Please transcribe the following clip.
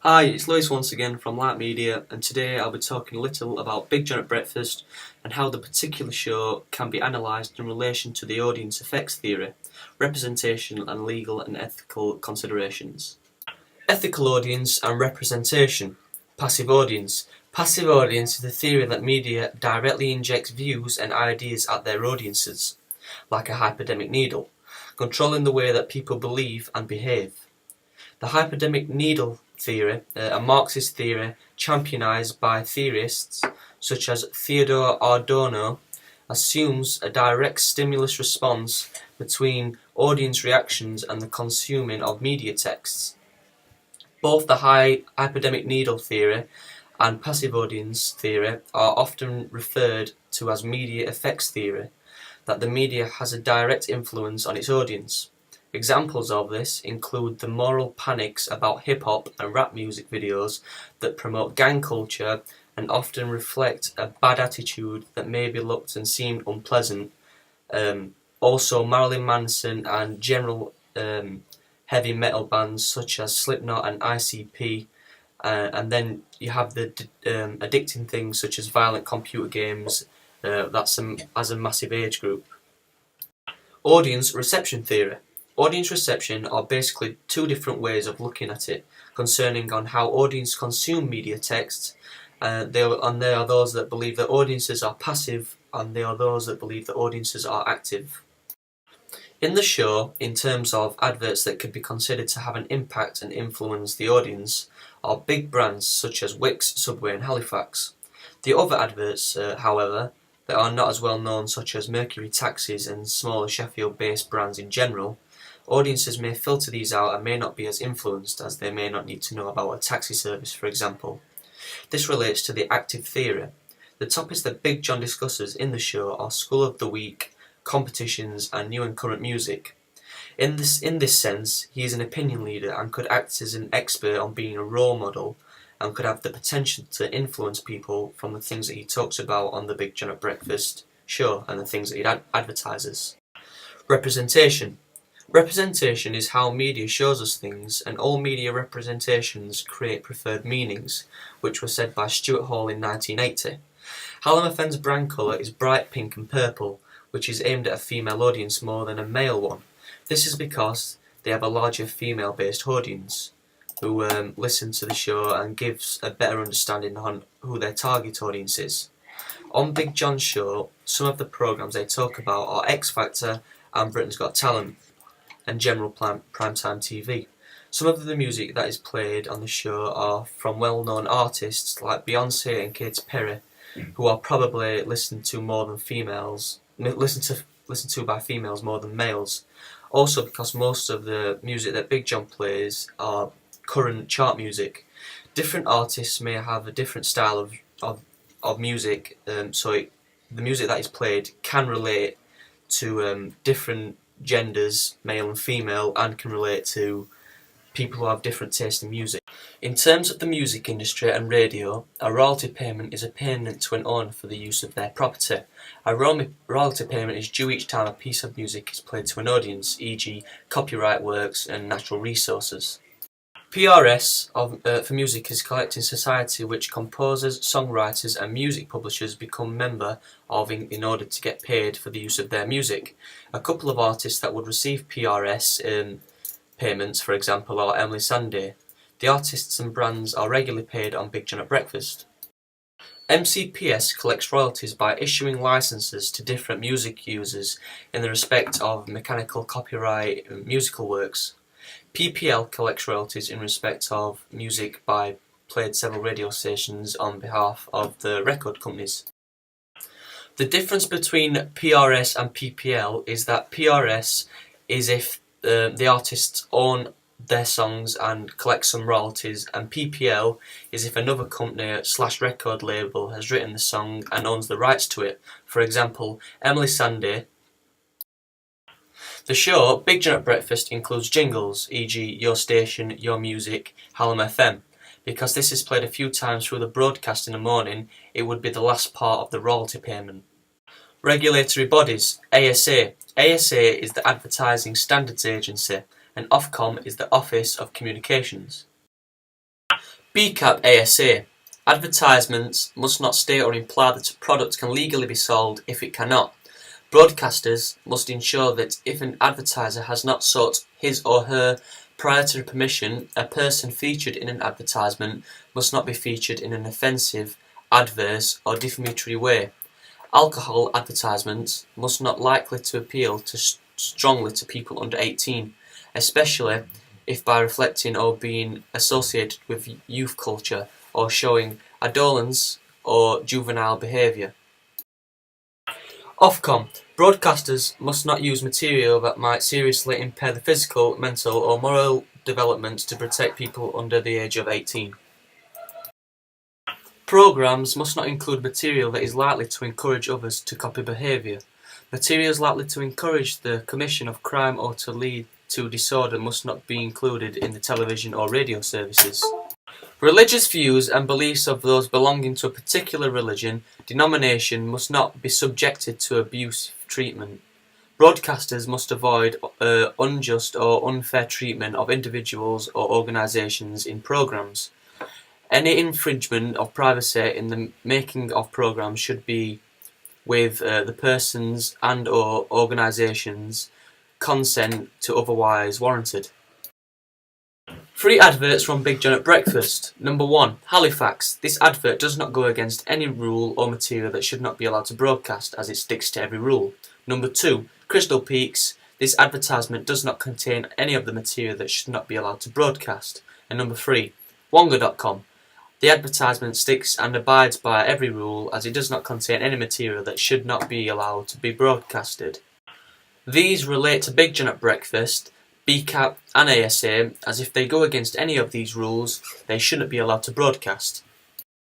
Hi, it's Lewis once again from Light Media, and today I'll be talking a little about Big John at Breakfast and how the particular show can be analysed in relation to the audience effects theory, representation and legal and ethical considerations. Ethical audience and representation. Passive audience. Passive audience is the theory that media directly injects views and ideas at their audiences, like a hypodermic needle, controlling the way that people believe and behave. The hypodermic needle theory, a Marxist theory championized by theorists such as Theodore Adorno, assumes a direct stimulus response between audience reactions and the consuming of media texts. Both the hypodermic needle theory and passive audience theory are often referred to as media effects theory, that the media has a direct influence on its audience. Examples of this include the moral panics about hip-hop and rap music videos that promote gang culture and often reflect a bad attitude that maybe looked and seemed unpleasant. Also Marilyn Manson and general heavy metal bands such as Slipknot and ICP. And then you have the addicting things such as violent computer games, as a massive age group. Audience reception theory. Audience reception are basically two different ways of looking at it, concerning on how audience consume media texts. There are those that believe that audiences are passive, and there are those that believe that audiences are active. In the show, in terms of adverts that could be considered to have an impact and influence the audience, are big brands such as Wix, Subway and Halifax. The other adverts, however, that are not as well known, such as Mercury Taxis and smaller Sheffield-based brands in general, audiences may filter these out and may not be as influenced, as they may not need to know about a taxi service, for example. This relates to the active theory. The topics that Big John discusses in the show are School of the Week, competitions and new and current music. In this sense, he is an opinion leader and could act as an expert on being a role model, and could have the potential to influence people from the things that he talks about on the Big John at Breakfast show and the things that he advertises. Representation. Representation is how media shows us things, and all media representations create preferred meanings, which were said by Stuart Hall in 1980. Hallam FM's brand colour is bright pink and purple, which is aimed at a female audience more than a male one. This is because they have a larger female-based audience who listen to the show and gives a better understanding on who their target audience is. On Big John's show, some of the programmes they talk about are X Factor and Britain's Got Talent, and general primetime TV. Some of the music that is played on the show are from well-known artists like Beyonce and Katy Perry, who are probably listened to by females more than males. Also because most of the music that Big John plays are current chart music. Different artists may have a different style of music, the music that is played can relate to different genders, male and female, and can relate to people who have different taste in music. In terms of the music industry and radio, a royalty payment is a payment to an owner for the use of their property. A royalty payment is due each time a piece of music is played to an audience, e.g. copyright works and natural resources. PRS for music is a collecting society which composers, songwriters and music publishers become member of in order to get paid for the use of their music. A couple of artists that would receive PRS payments, for example, are Emily Sandé. The artists and brands are regularly paid on Big John at Breakfast. MCPS collects royalties by issuing licenses to different music users in the respect of mechanical copyright musical works. PPL collects royalties in respect of music by played several radio stations on behalf of the record companies. The difference between PRS and PPL is that PRS is if the artists own their songs and collect some royalties, and PPL is if another company / record label has written the song and owns the rights to it. For example, Emily Sandé. The show Big John at Breakfast includes jingles, e.g. Your Station, Your Music, Hallam FM. Because this is played a few times through the broadcast in the morning, it would be the last part of the royalty payment. Regulatory bodies. ASA. ASA is the Advertising Standards Agency, and Ofcom is the Office of Communications. BCAP ASA. Advertisements must not state or imply that a product can legally be sold if it cannot. Broadcasters must ensure that if an advertiser has not sought his or her prior to permission, a person featured in an advertisement must not be featured in an offensive, adverse or defamatory way. Alcohol advertisements must not likely to appeal strongly to people under 18, especially if by reflecting or being associated with youth culture or showing adolescence or juvenile behaviour. Ofcom. Broadcasters must not use material that might seriously impair the physical, mental or moral development to protect people under the age of 18. Programmes must not include material that is likely to encourage others to copy behaviour. Materials likely to encourage the commission of crime or to lead to disorder must not be included in the television or radio services. Religious views and beliefs of those belonging to a particular religion, denomination must not be subjected to abusive treatment. Broadcasters must avoid unjust or unfair treatment of individuals or organisations in programmes. Any infringement of privacy in the making of programmes should be with the persons and or organisations' consent to otherwise warranted. Free adverts from Big John at Breakfast. Number 1. Halifax. This advert does not go against any rule or material that should not be allowed to broadcast, as it sticks to every rule. Number 2. Crystal Peaks. This advertisement does not contain any of the material that should not be allowed to broadcast. And number 3. Wonga.com. The advertisement sticks and abides by every rule, as it does not contain any material that should not be allowed to be broadcasted. These relate to Big John at Breakfast, BCAP and ASA, as if they go against any of these rules, they shouldn't be allowed to broadcast.